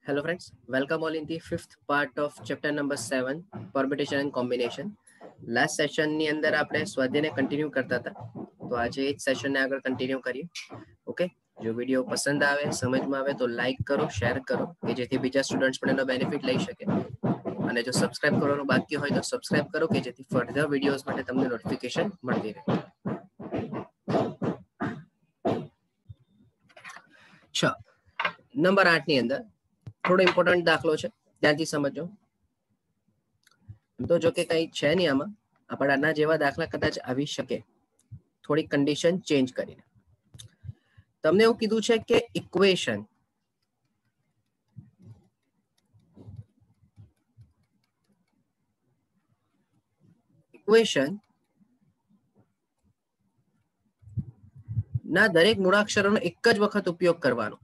Hello friends, welcome all in the fifth part of chapter number 7, permutation and combination. Last session ની અંદર આપણે સ્વાધ્યાયને continue કરતા હતા, તો આજે એ જ સેશનને આગળ કન્ટિન્યુ કરીએ. ઓકે, જો વિડીયો પસંદ આવે, સમજમાં આવે તો લાઈક કરો, શેર કરો કે જેથી બીજા સ્ટુડન્ટ્સ પણ એનો બેનિફિટ લઈ શકે. અને જો સબસ્ક્રાઇબ કરવાનું બાકી હોય તો સબસ્ક્રાઇબ કરો કે જેથી ફર્ધર વિડીયોઝ માટે તમને નોટિફિકેશન મળતી રહે. નંબર 8 ની અંદર થોડો ઇમ્પોર્ટન્ટ દાખલો છે, ધ્યાનથી સમજો. તો જો કે કંઈ છે નહીં આમાં, આપણે આના જેવા દાખલા કદાચ આવી શકે થોડી કન્ડિશન ચેન્જ કરીને. તમને એવું કીધું છે કે ઇક્વેશન ના દરેક મૂળાક્ષરોનો એક જ વખત ઉપયોગ કરવાનો.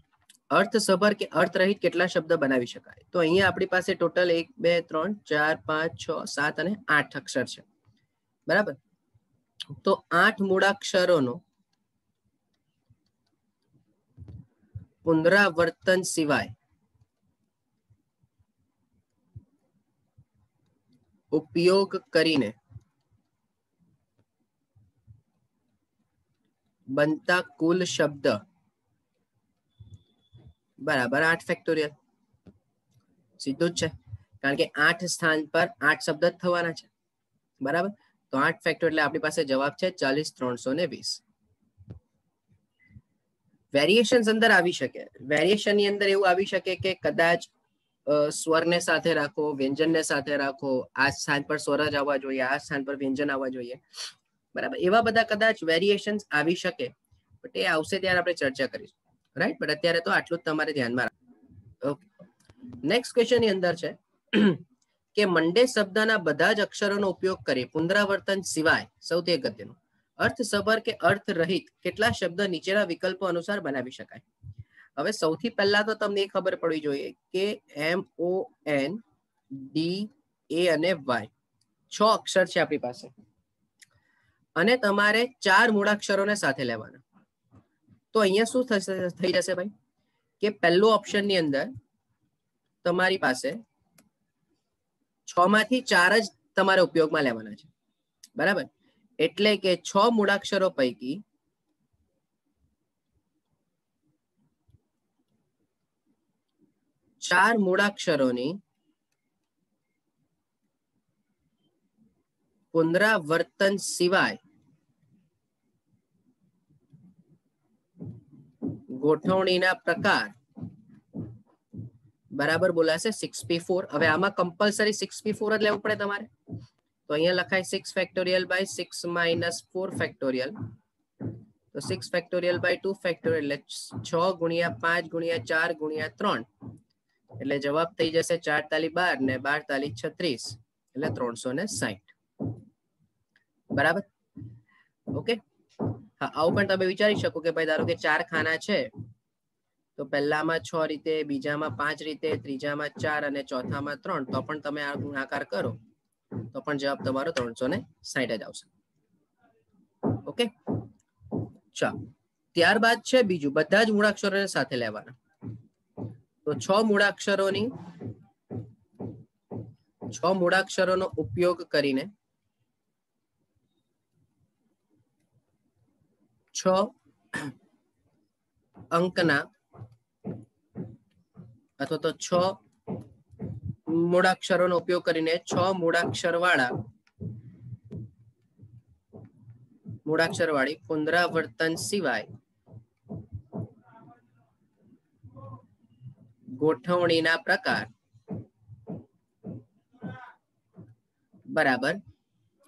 અર્થસભર કે અર્થરહિત કેટલા શબ્દ બનાવી શકાય? તો અહીંયા આપણી પાસે ટોટલ 1 2 3 4 5 6 7 અને 8 અક્ષર છે, બરાબર? તો 8 મૂળાક્ષરોનો પુનરાવર્તન સિવાય ઉપયોગ કરીને બનતા કુલ શબ્દ બરાબર 8 ફેક્ટોરિયલ. સીધું જ છે, કારણ કે 8 સ્થાન પર 8 શબ્દ જ થવાના છે, બરાબર? તો 8 ફેક્ટર એટલે આપણી પાસે જવાબ છે 40320. વેરિએશન્સ અંદર આવી શકે. વેરિએશન ની અંદર એવું આવી શકે કે કદાચ સ્વરને સાથે રાખો, વ્યંજનને સાથે રાખો, આ સ્થાન પર સ્વર જ આવવા જોઈએ, આ સ્થાન પર વ્યંજન આવવા જોઈએ, બરાબર? એવા બધા કદાચ વેરિએશન્સ આવી શકે, બટ એ આવશે ત્યારે આપણે ચર્ચા કરીશું, રાઈટ? બટ અત્યારે તો આટલું જ તમારે ધ્યાનમાં રાખવું. ઓકે, નેક્સ્ટ ક્વેશ્ચન ની અંદર છે કે મંડે શબ્દના બધા જ અક્ષરોનો ઉપયોગ કરી પુનરાવર્તન સિવાય સૌથી અગત્યનું અર્થસભર કે અર્થરહિત કેટલા શબ્દ નીચેના વિકલ્પો અનુસાર બનાવી શકાય? હવે સૌથી પહેલા તો તમને એ ખબર પડવી જોઈએ કે MONDA અને Y 6 અક્ષર છે આપણી પાસે, અને તમારે 4 મૂળાક્ષરોને સાથે લેવાના. તો અહીંયા શું થઈ જશે ભાઈ કે પહેલું ઓપ્શન ની અંદર તમારી પાસે 6 માંથી 4 જ તમારે ઉપયોગમાં લેવાના છે, બરાબર? એટલે કે 6 મૂળાક્ષરો પૈકી 4 મૂળાક્ષરોની પુનરાવર્તન સિવાય ગોઠવણીના પ્રકાર બરાબર બોલાશે 6p4. હવે આમાં કમ્પલસરી 6p4 જ લેવું પડે તમારે. તો અહીંયા લખાય 6 ફેક્ટોરિયલ બાય 6 માઇનસ 4 ફેક્ટોરિયલ. તો 6 ફેક્ટોરિયલ બાય 2 ફેક્ટોરિયલ એટલે 6 ગુણ્યા 5 ગુણ્યા 4 ગુણ્યા 3 એટલે જવાબ થઈ જશે 4 તાલી 12 ને 12 તાલી 36 એટલે 360, બરાબર? ઓકે, હા, આવું પણ તમે વિચારી શકો કે ભાઈ ધારો કે 4 ખાના છે, તો પહેલામાં 6 રીતે, બીજામાં 5 રીતે, ત્રીજામાં 4 અને ચોથામાં 3, તો પણ તમે આ ગુણાકાર કરો તો પણ જવાબ તમારો 360 જ આવશે. ઓકે, ચાલો ત્યારબાદ છે બીજું, બધા જ મૂળાક્ષરોને સાથે લેવાના. તો 6 મૂળાક્ષરોનો ઉપયોગ કરીને 6 અંકના અથવા તો 6 મૂળાક્ષરોનો ઉપયોગ કરીને 6 મૂળાક્ષરવાળી પુનરાવર્તન સિવાય ગોઠવણીના પ્રકાર બરાબર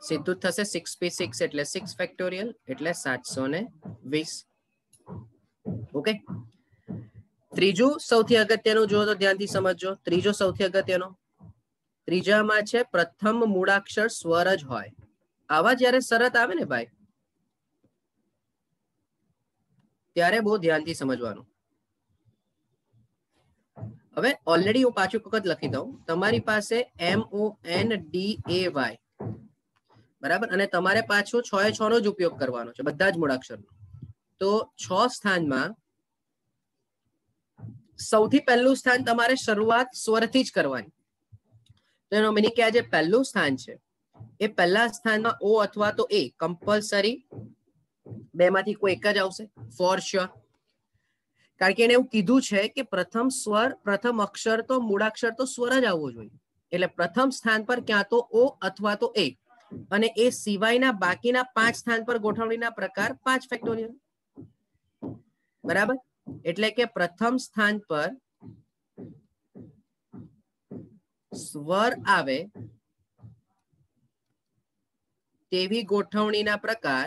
સીધું જ થશે 6p6 એટલે 6 ફેક્ટોરિયલ એટલે 720. ઓકે, ત્રીજું સૌથી અગત્યનું જો તો ધ્યાનથી સમજજો. ત્રીજો સૌથી અગત્યનો, ત્રીજામાં છે પ્રથમ મૂળાક્ષર સ્વર જ હોય. આવા જ્યારે શરત આવે ને ભાઈ, ત્યારે બહુ ધ્યાનથી સમજવાનું. હવે ઓલરેડી હું પાછું વખત લખી દઉં, તમારી પાસે MONDAY બરાબર, અને તમારે પાછું 6 નો જ ઉપયોગ કરવાનો છે બધા જ મૂળાક્ષરનો. તો 6 સ્થાનમાં સૌથી પહેલું સ્થાન તમારે શરૂઆત સ્વરથી જ કરવાની. તો એનો મીનિંગ કે આ જે પહેલું સ્થાન છે એ પહેલા સ્થાનમાં ઓ અથવા તો એ કમ્પલસરી બેમાંથી કોઈ એક જ આવશે ફોર શ્યોર. કારણ કે એને એવું કીધું છે કે પ્રથમ સ્વર, પ્રથમ અક્ષર તો મૂળાક્ષર તો સ્વર જ આવવો જોઈએ. એટલે પ્રથમ સ્થાન પર ક્યાં તો ઓ અથવા તો એ, અને એ સિવાયના બાકીના 5 સ્થાન પર ગોઠવણીના પ્રકાર 5 ફેક્ટોરિયલ. બરાબર. એટલે કે પ્રથમ સ્થાન પર સ્વર આવે તેવી ગોઠવણીના પ્રકાર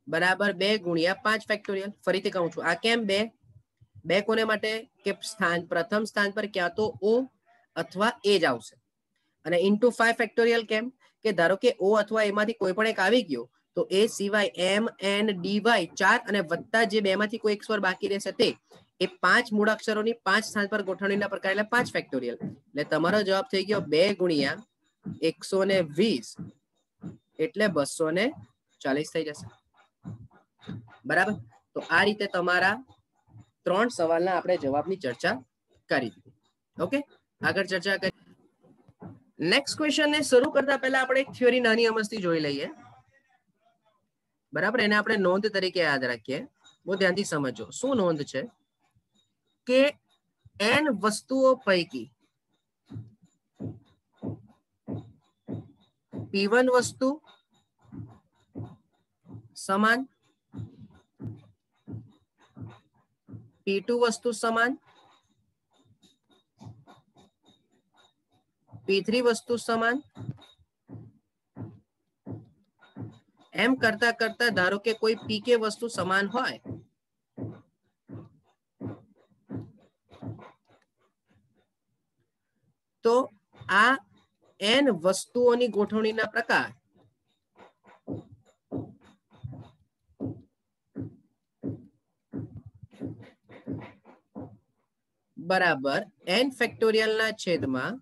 બરાબર 2 ગુણ્યા 5 ફેક્ટોરિયલ. ફરીથી કહું છું, આ કેમ 2 કોને માટે? કે સ્થાન પ્રથમ સ્થાન પર ક્યાં તો ઓ અથવા એ જ આવશે. અને ઇન્ટુ 5 ફેક્ટોરિયલ કેમ? કે ધારો કે ઓ અથવા એમાંથી કોઈ પણ એક આવી ગયો તો એ સિવાય એમ એન ડી વાય 4 અને વત્તા જે બેમાંથી કોઈ એક સ્વર બાકી રહેશે તે એ 5 મૂળાક્ષરોની 5 સ્થાન પર ગોઠવણીના પ્રકાર એટલે 5 ફેક્ટોરિયલ. એટલે તમારો જવાબ થઈ ગયો 2 ગુણ્યા 120 એટલે 240 થઈ જશે. બરાબર. તો આ રીતે તમારા 3 સવાલના આપણે જવાબની ચર્ચા કરી દીધી. ઓકે, આગળ ચર્ચા કરી. નેક્સ્ટ ક્વેશ્ચન ને શરૂ કરતા પહેલા આપણે એક થિયરી નાની અમસ્તી જોઈ લઈએ. બરાબર. એને આપણે નોંધ તરીકે યાદ રાખીએ. બહુ ધ્યાનથી સમજો. શું નોંધ છે? કે n વસ્તુઓ પૈકી P1 વસ્તુ સમાન, P2 વસ્તુ સમાન, P3 વસ્તુ સમાન, એમ કરતા કરતા ધારો કે કોઈ PK વસ્તુ સમાન હોય તો આ n વસ્તુઓની ગોઠવણીના પ્રકાર બરાબર n ફેક્ટોરિયલ ના છેદમાં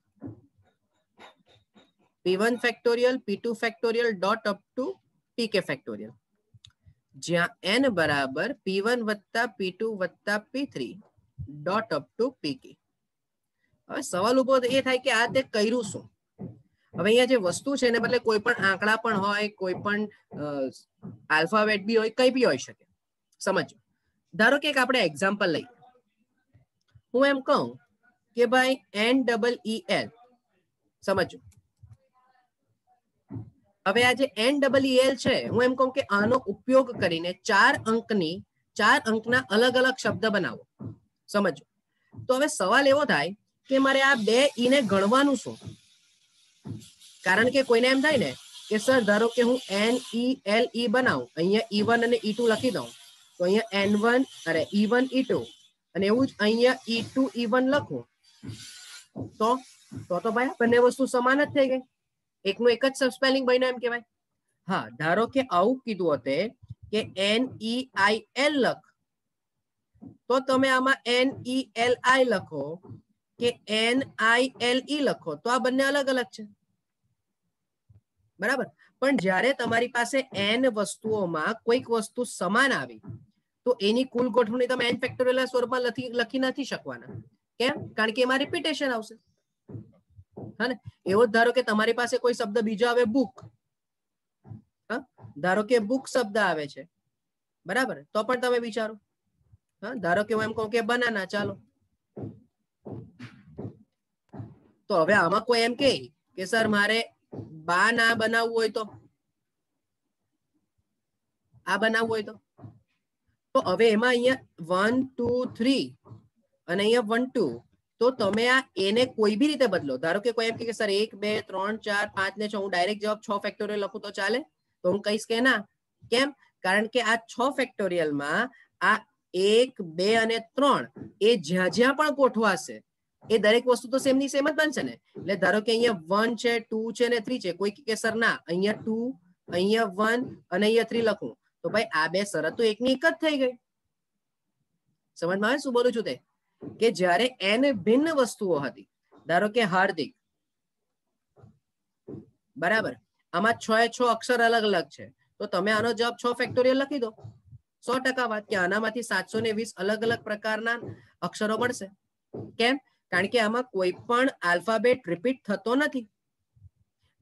P1 factorial, P2 factorial dot up to PK factorial, જ્યાં n બરાબર P1 વત્તા P2 વત્તા P3 dot up to PK. હવે સવાલ ઉભો એ થાય કે આ તે કર્યું શું? હવે અહીંયા જે વસ્તુ છે એને બદલે કોઈ પણ આંકડા પણ હોય, કોઈ પણ આલ્ફાબેટ બી હોય, કઈ બી હોઈ શકે. સમજો. ધારો કે એક આપણે એક્ઝામ્પલ લઈએ. હું એમ કહું કે ભાઈ NEEL. સમજો. હવે આ જે NEEL છે, હું એમ કહું કે આનો ઉપયોગ કરીને 4 અંકના અલગ અલગ શબ્દ બનાવો. સમજો. તો હવે સવાલ એવો થાય કે મારે આ 2 ઈ ને ગણવાનું શું? કારણ કે કોઈને એમ થાય ને કે સર ધારો કે હું NELE બનાવું, અહીંયા E1 અને E2 લખી દઉં, તો અહીંયા N1 અરે E1 E2 અને એવું જ અહીંયા E2 E1 લખું તો ભાઈ બંને વસ્તુ સમાન જ થઈ ગઈ. એકનું એક જ સબસ્પેલિંગ બન્યું એમ કહેવાય. હા, ધારો કે આવું કીધું હોતે કે NEIL લખ, તો તમે આમાં NELI લખો કે NILE લખો તો આ બંને અલગ અલગ છે. બરાબર. પણ જ્યારે તમારી પાસે n વસ્તુઓમાં કોઈક વસ્તુ સમાન આવી તો એની કુલ ગોઠવણી તમે n ફેક્ટોરિયલ સ્વરૂપમાં લખી નથી શકવાના. કેમ? કારણ કે એમાં રિપીટેશન આવશે. હા ને? એવો જ ધારો કે તમારી પાસે કોઈ શબ્દ બીજો આવે બુક. ધારો કે બુક શબ્દ આવે છે. બરાબર. તો પણ તમે વિચારો. હા, ધારો કે હું એમ કહું કે બનાના, ચાલો. તો હવે આમાં કોઈ એમ કે સર મારે બાના બનાવવું હોય તો આ બનાવવું હોય તો હવે એમાં અહીંયા 1 2 3 અને અહીંયા 1 2, તો તમે આ એને કોઈ બી રીતે બદલો. ધારો કે કોઈ એમ કે સર 1 2 3 4 5 ને 6 હું ડાયરેક્ટ જવાબ 6 ફેક્ટોરિયલ લખું તો ચાલે? તો હું કહીશ કે ના. કેમ? કારણ કે આ 6 ફેક્ટોરિયલમાં આ 1 2 અને 3 એ જ્યાં જ્યાં પણ ગોઠવાશે એ દરેક વસ્તુ તો સેમ ની સેમ જ બનશે ને. એટલે ધારો કે અહીંયા 1 છે, 2 છે ને 3 છે. કોઈ કે સર ના, અહીંયા 2 અહીંયા 1 અને અહીંયા 3 લખું તો ભાઈ આ બે શરત તો એકની એક જ થઈ ગઈ. સમજમાં આવે શું બોલું છું તે? કે જ્યારે n ભિન્ન વસ્તુઓ હતી, ધારો કે હાર્દિક, બરાબર, આમાં 6 અક્ષર અલગ અલગ છે, તો તમે આનો જવાબ 6 ફેક્ટોરિયલ લખી દો. 100% વાત કે આનામાંથી 720 અલગ અલગ પ્રકારના અક્ષરો મળશે. કેમ? કારણ કે આમાં કોઈ પણ આલ્ફાબેટ રિપીટ થતો નથી.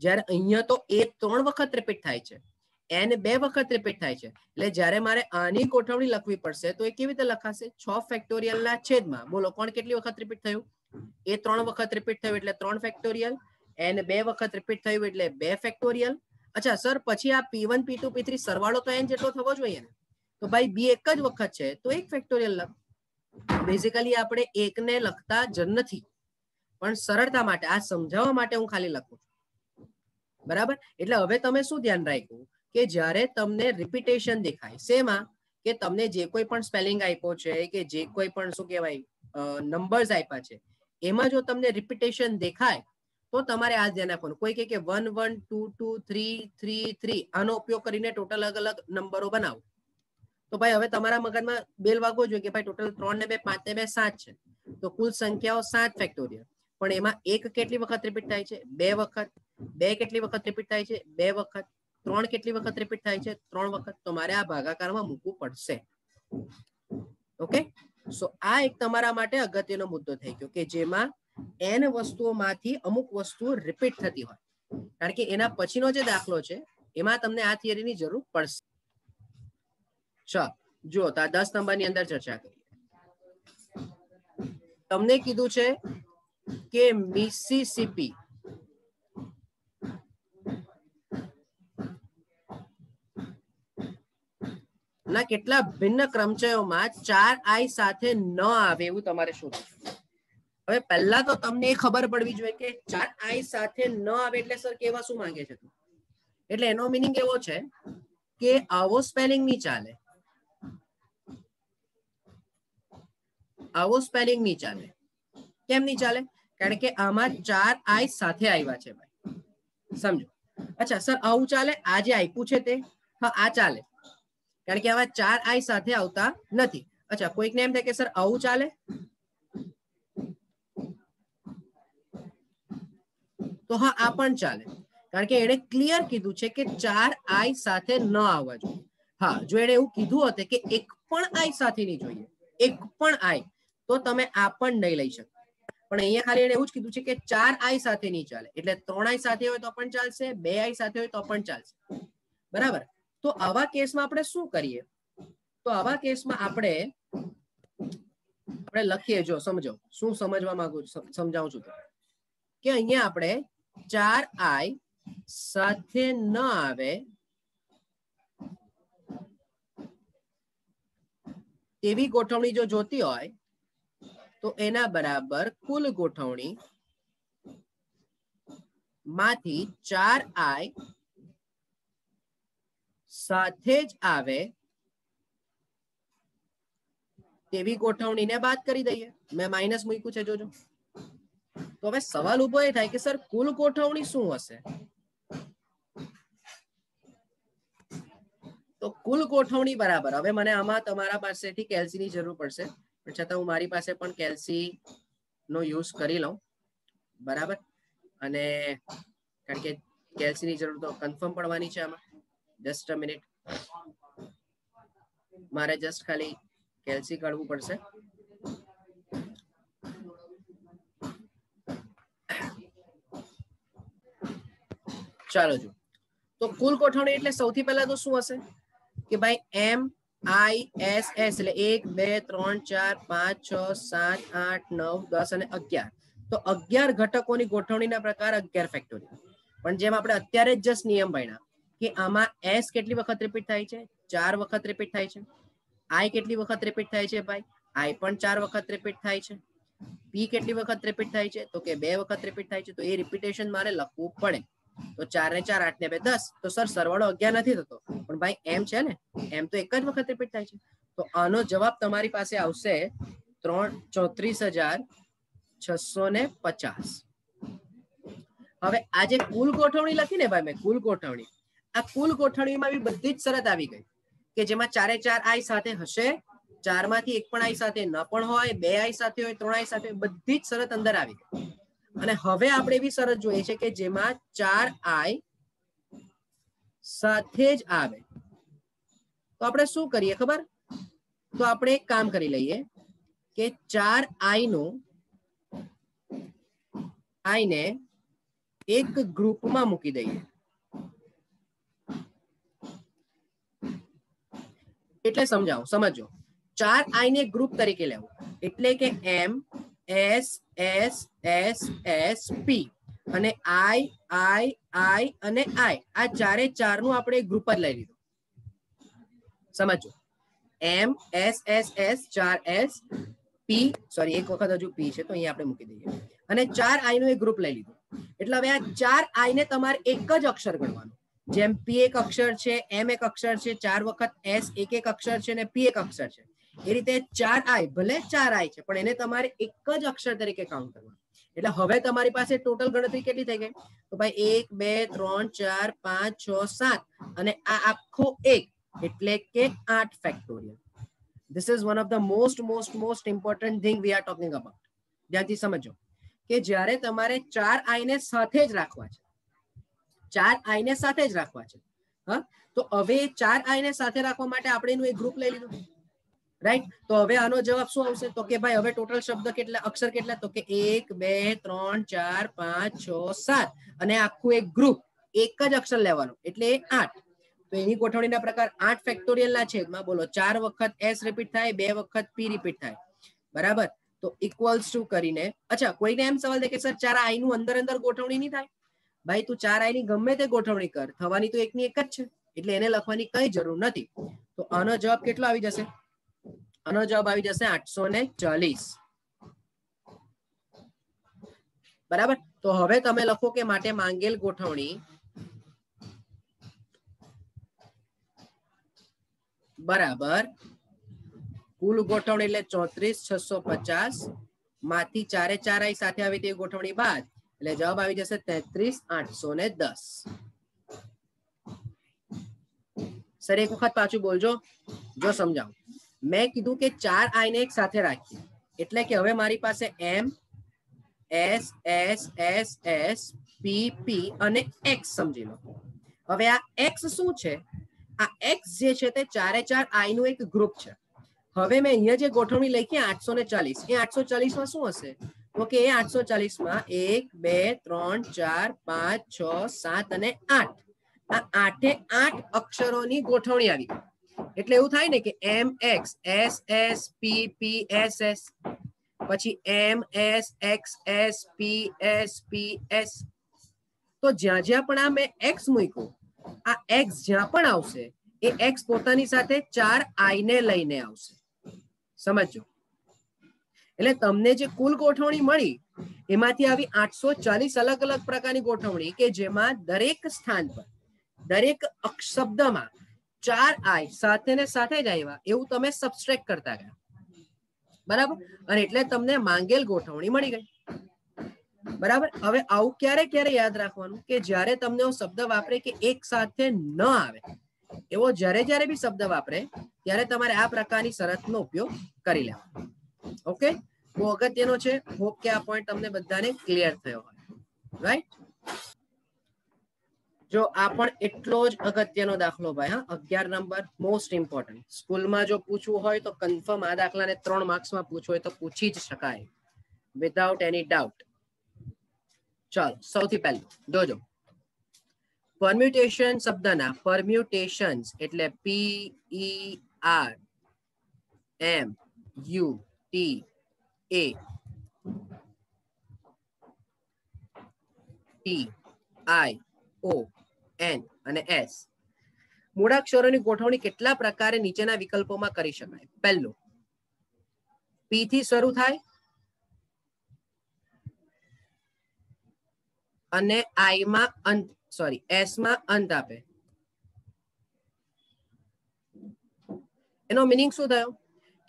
જ્યારે અહીંયા તો એ 3 વખત રિપીટ થાય છે, એન 2 વખત રિપીટ થાય છે. એટલે જ્યારે મારે આની ગોઠવણી લખવી પડશે તો એ કેવી રીતે લખાશે? 6 ફેક્ટોરિયલ ના છેદમાં, બોલો કોણ કેટલી વખત રિપીટ થયું? એ 3 વખત રિપીટ થયું એટલે 3 ફેક્ટોરિયલ, એન 2 વખત રિપીટ થયું એટલે 2 ફેક્ટોરિયલ. અચ્છા સર, પછી આ P1 P2 P3 સરવાળો તો n જેટલો થવો જોઈએ ને? તો ભાઈ બી એક જ વખત છે તો 1 ફેક્ટોરિયલ લખ. બેઝિકલી આપણે એકને લખતા જ નથી, પણ સરળતા માટે આ સમજાવવા માટે હું ખાલી લખું છું. બરાબર? એટલે હવે તમે શું ધ્યાન રાખ્યું કે જ્યારે તમને રિપીટેશન દેખાય શેમાં, કે તમને જે કોઈ પણ સ્પેલિંગ આપ્યો છે કે જે કોઈ પણ શું કહેવાય નંબર્સ આપ્યા છે એમાં જો તમને રિપીટેશન દેખાય તો તમારે આ ધ્યાન આપવાનું. કોઈ કે 1 1 2 2 3 3 3 આનો ઉપયોગ કરીને ટોટલ અલગ અલગ નંબરો બનાવો. તો ભાઈ હવે તમારા મગજમાં બેલ વાગવો જોઈએ કે ભાઈ ટોટલ 3 ને 2 5 ને 2 7 છે, તો કુલ સંખ્યાઓ 7 ફેક્ટોરિયલ. પણ એમાં એક કેટલી વખત રિપીટ થાય છે? 2 વખત. 2 કેટલી વખત રિપીટ થાય છે? 2 વખત. 3 કેટલી વખત રિપીટ થાય છે? 3 વખત. તો મારે આ ભાગાકારમાં મૂકવું પડશે. ઓકે, સો આ એક તમારા માટે અગત્યનો મુદ્દો થઈ ગયો કે જેમાં n વસ્તુઓમાંથી અમુક વસ્તુઓ રિપીટ થતી હોય. કારણ કે એના પછીનો જે દાખલો છે એમાં તમને આ થિયરીની જરૂર પડશે. ચાલો જુઓ, તો આ 10 નંબરની અંદર ચર્ચા કરીએ. તમને કીધું છે કે મિસિસિપી ના કેટલા ભિન્ન ક્રમચયોમાં 4i સાથે ન આવે એવું તમારે શોધવું. હવે પહેલા તો તમને એ ખબર પડવી જોઈએ કે 4i સાથે ન આવે એટલે સર કેવા શું માંગે છે? એટલે એનો મીનિંગ એવો છે કે આવો સ્પેલિંગ નહીં ચાલે, આવો સ્પેલિંગ નહીં ચાલે. કેમ નહીં ચાલે? કારણ કે આમાં 4i સાથે આવ્યા છે ભાઈ, સમજો. અચ્છા સર આવું ચાલે? આ જે આપ્યું છે તે, હા આ ચાલે, કારણ કે આવા 4i સાથે આવતા નથી. અચ્છા કોઈકને એમ થાય કે સર આવું ચાલે? તો હા આ પણ ચાલે, કારણ કે એને ક્લિયર કીધું છે કે 4i સાથે ન આવવા જોઈએ. હા જો એને એવું કીધું હોત કે એક પણ i સાથે નહીં જોઈએ, એક પણ i, તો તમે આ પણ નહીં લઈ શકો. પણ અહીંયા ખાલી એને એવું જ કીધું છે કે 4i સાથે નહીં ચાલે. એટલે 3i સાથે હોય તો પણ ચાલશે, 2i સાથે હોય તો પણ ચાલશે. બરાબર? તો આવા કેસમાં આપણે શું કરીએ? તો આવા કેસમાં આપણે લખીએ, જો સમજો શું સમજવા માંગુ સમજાવું છું કે અહીંયા આપણે 4i સાથે ન આવે તેવી ગોઠવણી જો જોતી હોય તો એના બરાબર કુલ ગોઠવણી માંથી 4i સાથે જ આવે તેવી ગોઠવણીને બાદ કરી દઈએ. મેં માઇનસ મૂક્યું છે જોજો. તો હવે સવાલ ઉભો એ થાય કે સર કુલ ગોઠવણી શું હશે? તો કુલ ગોઠવણી બરાબર, હવે મને આમાં તમારા પાસેથી કેલ્સી ની જરૂર પડશે, પણ છતાં હું મારી પાસે પણ કેલ્સી નો યુઝ કરી લઉં. બરાબર? અને કારણ કે કેલ્સી ની જરૂર તો કન્ફર્મ પડવાની છે આમાં. જસ્ટ અ મિનિટ, મારે જસ્ટ ખાલી કેલ્સી કાઢવું પડશે. ચાલો જો, તો કુલ ગોઠવણી એટલે સૌથી પહેલા તો શું હશે કે ભાઈ એમ આઈ એસ એસ એટલે 1 2 3 4 5 6 7 8 9 10 અને 11. તો 11 ઘટકોની ગોઠવણીના પ્રકાર 11 ફેક્ટોરિયલ. પણ જેમ આપણે અત્યારે જ જસ્ટ નિયમ ભણ્યા કે આમાં એસ કેટલી વખત રિપીટ થાય છે? 4 વખત રિપીટ થાય છે. આઈ કેટલી વખત રિપીટ થાય છે ભાઈ? આઈ પણ 4 વખત રિપીટ થાય છે. પી કેટલી વખત રિપીટ થાય છે? તો કે 2 વખત રિપીટ થાય છે. તો એ રિપીટેશન મારે લખવું પડે. તો 4 ને 4 8 ને 2 10. તો સર સરવાળો 11 નથી થતો, પણ ભાઈ એમ છે ને, એમ તો એક જ વખત રિપીટ થાય છે. તો આનો જવાબ તમારી પાસે આવશે 34,650. હવે આ જે કુલ ગોઠવણી લખી ને ભાઈ મેં, કુલ ગોઠવણી, આ કુલ ગોઠવણીમાં બી બધી જ શરત આવી ગઈ કે જેમાં 4 એ 4 આઈ સાથે હશે, 4 માંથી એક પણ આઈ સાથે ન પણ હોય, 2 આઈ સાથે હોય, 3 આઈ સાથે, બધી જ શરત અંદર આવી ગઈ. અને હવે આપણે એવી શરત જોઈએ છે કે જેમાં 4i સાથે જ આવે. तो આપણે શું કરીએ ખબર? તો આપણે એક કામ કરી લઈએ કે 4i નો i ને એક ગ્રુપમાં મૂકી દઈએ. એટલે સમજાવો, સમજો. 4i ને ગ્રુપ તરીકે લેવું એટલે કે m s s s s p અને i i i અને i આ ચારે ચારનું આપણે ગ્રુપ જ લઈ લીધું. સમજો, m s s s 4s p sorry એક વખત હજુ p છે તો અહીંયા આપણે મૂકી દઈએ અને 4i નું એક ગ્રુપ લઈ લીધું. એટલે હવે આ 4i ને તમારે એક જ અક્ષર ગણવાનું. જેમ p એક અક્ષર છે, m એક અક્ષર છે, 4 વખત s એક એક અક્ષર છે અને p એક અક્ષર છે. એ રીતે 4i ભલે 4i છે પણ એને તમારે એક જ અક્ષર તરીકે કાઉન્ટ કરવાનું. એટલે હવે તમારી પાસે ટોટલ ગણતરી કેટલી થઈ ગઈ? તો ભાઈ 1 2 3 4 5 6 7 અને આ આખો એક એટલે કે 8 factorial. This is one of the most important thing we are talking about. ધ્યાનથી સમજો કે જ્યારે તમારે 4i ને સાથે જ રાખવા છે, 4i ને સાથે જ રાખવા છે. હા, તો હવે 4i ને સાથે રાખવા માટે આપણે એનું એક ગ્રુપ લઈ લીધું, રાઈટ? તો હવે આનો જવાબ શું આવશે? તો કે ભાઈ હવે ટોટલ શબ્દ કેટલા, અક્ષર કેટલા? તો કે 1 2 3 4 5 6 7 અને આખું એક ગ્રુપ એક જ અક્ષર લેવાનું એટલે 8. તો એની ગોઠવણીના પ્રકાર 8 ફેક્ટોરિયલ ના છેદમાં બોલો 4 વખત s રિપીટ થાય, 2 વખત p રિપીટ થાય, બરાબર? તો ઇક્વલ્સ ટુ કરીને, અચ્છા કોઈને એમ સવાલ થાય કે સર 4i નું અંદર અંદર ગોઠવણી નહીં થાય? ભાઈ તું 4i ની ગમે તે ગોઠવણી કર, થવાની તો એકની એક જ છે એટલે એને લખવાની કઈ જરૂર નથી. તો આનો જવાબ કેટલો આવી જશે? આનો જવાબ આવી જશે 840. બરાબર? તો હવે તમે લખો કે માટે માંગેલ ગોઠવણી બરાબર કુલ ગોઠવણી એટલે 34,650 માંથી 4i સાથે આવી તે ગોઠવણી બાદ એટલે જવાબ આવી જશે 33,810. સર એક વખત પાછું બોલજો, જો સમજાવું. મેં કીધું કે 4i ને એક સાથે રાખીએ એટલે કે હવે મારી પાસે m s s s s p p અને x સમજી લો. હવે આ x શું છે? આ x જે છે તે ચારે ચાર i નું એક ગ્રુપ છે. હવે મેં અહીંયા જે ગોઠવણી લખી 840 એ 840 માં શું હશે? તો કે એ 840 માં 1 2 3 4 5 6 7 અને 8 આ 8 અક્ષરોની ગોઠવણી આવી. એટલે એવું થાય ને કે m x s s p p s s પછી m s x s p s p s. તો જ્યાં જ્યાં પણ આ મેં x મૂક્યું આ x જ્યાં પણ આવશે એ x પોતાની સાથે 4i ને લઈને આવશે. સમજો, એટલે તમને જે કુલ ગોઠવણી મળી એમાંથી આવી 840 અલગ અલગ પ્રકારની ગોઠવણી કે જેમાં દરેક સ્થાન પર દરેક શબ્દમાં 4i સાથે ને સાથે જ આવ્યા એવું તમે સબસ્ટ્રેક્ટ કરતા ગયા, બરાબર? અને એટલે તમને માંગેલ ગોઠવણી મળી ગઈ. બરાબર? હવે આવું ક્યારે ક્યારે યાદ રાખવાનું કે જ્યારે તમને શબ્દ વાપરે કે એક સાથે ન આવે એવો જ્યારે જ્યારે બી શબ્દ વાપરે ત્યારે તમારે આ પ્રકારની શરતનો ઉપયોગ કરી લેવાનો. ઓકે, બહુ અગત્યનો છે. હોપ કે આ પોઈન્ટ તમને બધાને ક્લિયર થયો હોય, રાઈટ? જો આ પણ એટલો જ અગત્યનો દાખલો ભાઈ, હા, 11 નંબર મોસ્ટ ઇમ્પોર્ટન્ટ. સ્કૂલમાં જો પૂછવું હોય તો કન્ફર્મ આ દાખલાને 3 માર્ક્સમાં પૂછવું હોય તો પૂછી જ શકાય વિધાઉટ એની ડાઉટ. ચાલો સૌથી પહેલું જોજો, પરમ્યુટેશન શબ્દના પરમ્યુટેશન્સ એટલે p e r m u t a t i o n અને s મૂળાક્ષરોની ગોઠવણી કેટલા પ્રકારે નીચેના વિકલ્પોમાં કરી શકાય? પહેલું, p થી શરૂ થાય અને i માં અંત, સોરી s માં અંત આપે. એનો મીનિંગ શું થયો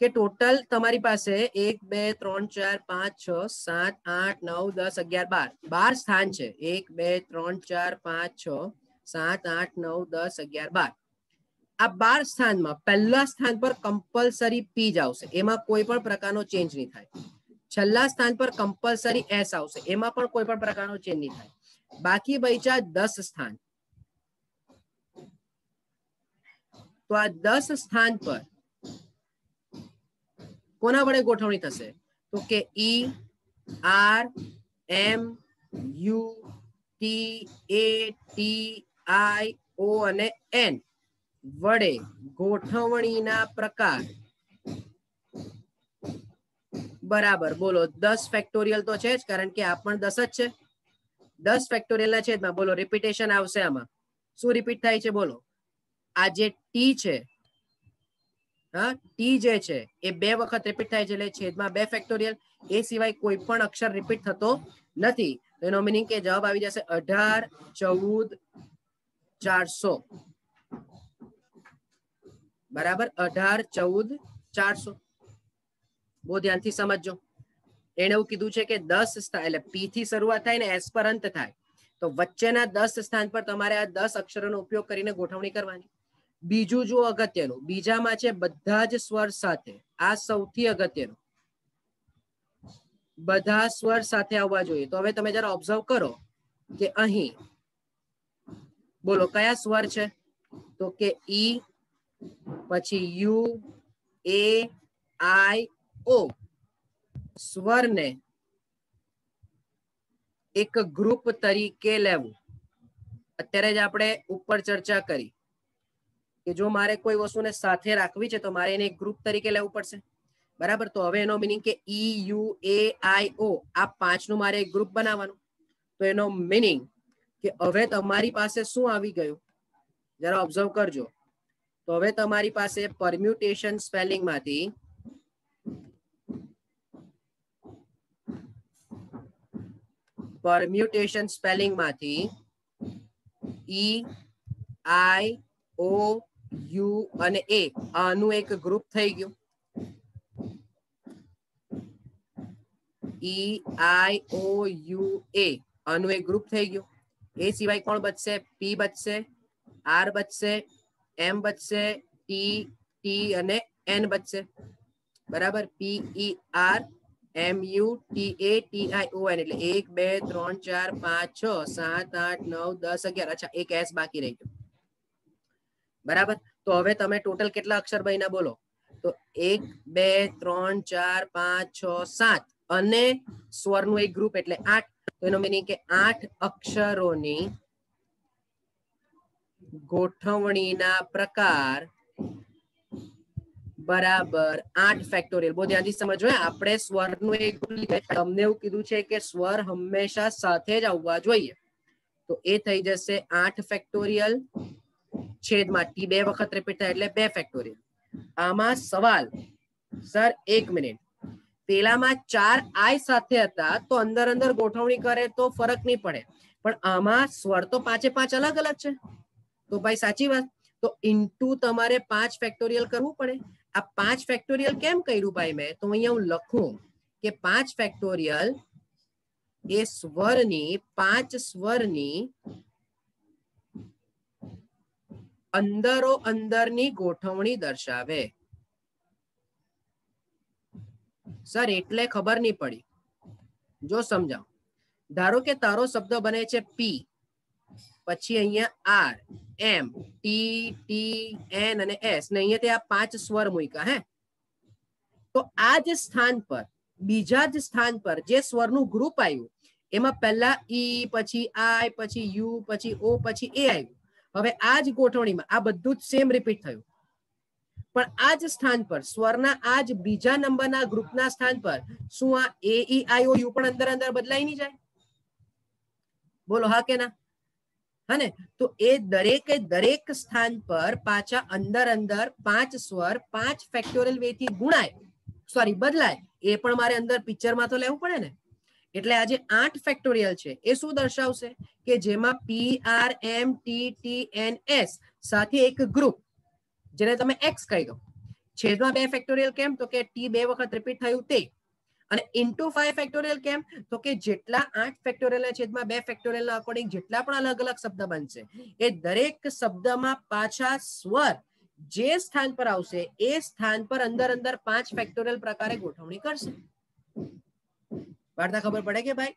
કે ટોટલ તમારી પાસે 1 2 3 4 5 6 7 8 9 10 11 12 સ્થાન છે. 1 2 3 4 5 6 7 8 9 10 11 12. આ 12 સ્થાનમાં પહેલા સ્થાન પર કમ્પલસરી p જ આવશે, એમાં કોઈ પણ પ્રકારનો ચેન્જ નહીં થાય. છેલ્લા સ્થાન પર કમ્પલસરી s આવશે, એમાં પણ કોઈ પણ પ્રકારનો ચેન્જ નહીં થાય. બાકી બચ્યા 10 સ્થાન. તો આ 10 સ્થાન પર કોના વડે ગોઠવણી થશે? તો કે E R M U T A T I O અને N વડે ગોઠવણીના પ્રકાર બરાબર. બોલો 10 ફેક્ટોરિયલ તો છે જ, કારણ કે આ પણ 10 જ છે. 10 ફેક્ટોરિયલ ના છેદમાં બોલો રિપીટેશન આવશે. આમાં શું રિપીટ થાય છે? બોલો આ જે ટી છે, હા ટી જે છે એ 2 વખત રિપીટ થાય છે, એટલે છેદમાં 2 ફેક્ટોરિયલ. એ સિવાય કોઈ પણ અક્ષર રિપીટ થતો નથી. એનો મીનિંગ કે જવાબ આવી જશે 18 14 400. બરાબર 18 14 400. બહુ ધ્યાનથી સમજજો. એને એવું કીધું છે કે 10 સ્થાન એટલે પી થી શરૂઆત થાય ને એસ પર અંત થાય, તો વચ્ચેના 10 સ્થાન પર તમારે આ 10 અક્ષરોનો ઉપયોગ કરીને ગોઠવણી કરવાની. બીજું જો અગત્યનું, બીજામાં છે બધા જ સ્વર સાથે. આ સૌથી અગત્યનું, બધા સ્વર સાથે આવવા જોઈએ. તો હવે તમે જરા ઓબ્ઝર્વ કરો કે અહીં બોલો કયા સ્વર છે? તો કે ઈ, પછી યુ એ આઈ ઓ. સ્વરને એક ગ્રુપ તરીકે લેવું. અત્યારે જ આપણે ઉપર ચર્ચા કરી કે જો મારે કોઈ વસ્તુને સાથે રાખવી છે તો મારે એને એક ગ્રુપ તરીકે લેવું પડશે. બરાબર. તો હવે એનો મીનિંગ કે ઈ યુ એ આઈ ઓ આ 5 નું મારે એક ગ્રુપ બનાવવાનું. તો એનો મીનિંગ કે હવે તમારી પાસે શું આવી ગયું? જરા ઓબ્ઝર્વ કરજો. તો હવે તમારી પાસે પરમ્યુટેશન સ્પેલિંગ માંથી ઈ આઈ ઓ યુ અને એ આનું એક ગ્રુપ થઈ ગયું. ઈ આઈ ઓ યુ એ આનું એક ગ્રુપ થઈ ગયું. એ સિવાય કોણ બચશે? પી બચશે, આર બચશે, એમ બચશે, ટી ટી અને એન બચશે. બરાબર. P E R M U T A T I O N. એટલે 1 2 3 4 5 6 7 8 9 10 11. અચ્છા એક એસ બાકી રહી ગયો. બરાબર. તો હવે તમે ટોટલ કેટલા અક્ષર બન્યા બોલો? તો 1 2 3 4 5 6 7 અને સ્વરનું એક ગ્રુપ એટલે 8. તો એનો મીનિંગ કે 8 અક્ષરોની ગોઠવણીના પ્રકાર બરાબર 8 ફેક્ટોરિયલ. બહુ ધ્યાનથી સમજો. આપણે સ્વરનું એક તમને એવું કીધું છે કે સ્વર હંમેશા સાથે જ આવવા જોઈએ. તો એ થઈ જશે 8 ફેક્ટોરિયલ છેદમાં ટી 2 વખત રિપીટ થાય એટલે 2 ફેક્ટોરિયલ. આમાં સવાલ સર 1 મિનિટ, પેલામાં 4 આઈ સાથે હતા તો અંદર અંદર ગોઠવણી કરે તો ફરક નહીં પડે, પણ આમાં સ્વર તો 5 5 અલગ અલગ છે. તો ભાઈ સાચી વાત. તો ઇન્ટુ તમારે 5 ફેક્ટોરિયલ કરવું પડે. આ 5 ફેક્ટોરિયલ કેમ કર્યું ભાઈ મેં? તો અહીંયા હું લખું કે 5 ફેક્ટોરિયલ એ સ્વરની 5 સ્વરની અંદરો અંદરની ગોઠવણી દર્શાવે. સર એટલે ખબર નહીં પડી. જો સમજાવ. ધારો કે તારો શબ્દ બને છે પી, પછી અહીંયા R M T T N અને એસ ને અહીંયા આ 5 સ્વર મૂક્યા. હે તો આ જ સ્થાન પર, બીજા જ સ્થાન પર જે સ્વરનું ગ્રુપ આવ્યું એમાં પહેલા ઈ, પછી આઈ, પછી યુ, પછી ઓ, પછી એ આવ્યું. હવે આ જ ગોઠવણીમાં આ બધું જ સેમ રિપીટ થયું, પણ આ જ સ્થાન પર સ્વરના આ જ બીજા નંબરના ગ્રુપના સ્થાન પર શું આ એ ઈ આઈ ઓ યુ પણ અંદર અંદર બદલાઈ નહીં જાય? બોલો હા કે ના? હા ને? તો એ દરેક સ્થાન પર પાછા અંદર અંદર 5 સ્વર 5 ફેક્ટોરિયલ વે થી ગુણાય, સોરી બદલાય. એ પણ મારે અંદર પિક્ચરમાં તો લેવું પડે ને. એટલે આજે 8 ફેક્ટોરિયલ છે એ શું દર્શાવશે? કે જેમાં P R M T T N S સાથે એક ગ્રુપ જેને તમે એક્સ કહી દો. છેદમાં 2 ફેક્ટોરિયલ કેમ? તો કે ટી 2 વખત રિપીટ થયું તે. અને ઇન્ટુ 5 ફેક્ટોરિયલ કેમ? તો કે જેટલા 8 ફેક્ટોરિયલ ના છેદમાં 2 ફેક્ટોરિયલ ના અકોર્ડિંગ જેટલા પણ અલગ અલગ શબ્દ બનશે એ દરેક શબ્દમાં પાછા સ્વર જે સ્થાન પર આવશે એ સ્થાન પર અંદર અંદર 5 ફેક્ટોરિયલ પ્રકારે ગોઠવણી કરશે. વાર્તા ખબર પડે કે ભાઈ?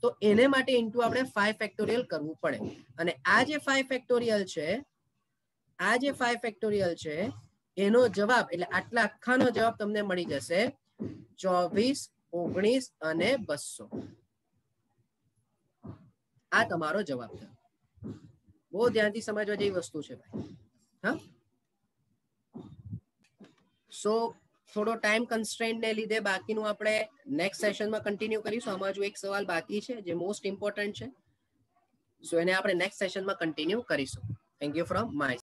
તો એને માટે ઇન્ટુ આપણે 5 ફેક્ટોરિયલ કરવું પડે. અને આ જે 5 ફેક્ટોરિયલ છે આ જે 5 ફેક્ટોરિયલ છે એનો જવાબ એટલે આટલા આખાનો જવાબ તમને મળી જશે 24, 19 અને 200. આ તમારો જવાબ છે. બહુ ધ્યાનથી સમજવા જેવી વસ્તુ છે ભાઈ. હા, સો થોડો ટાઈમ કન્સ્ટ્રેન્ટ ને લીધે બાકીનું આપણે નેક્સ્ટ સેશનમાં કન્ટિન્યુ કરીશું. આમાં જો એક સવાલ બાકી છે જે મોસ્ટ ઇમ્પોર્ટન્ટ છે, સો એને આપણે નેક્સ્ટ સેશનમાં કન્ટિન્યુ કરીશું. Thank you from my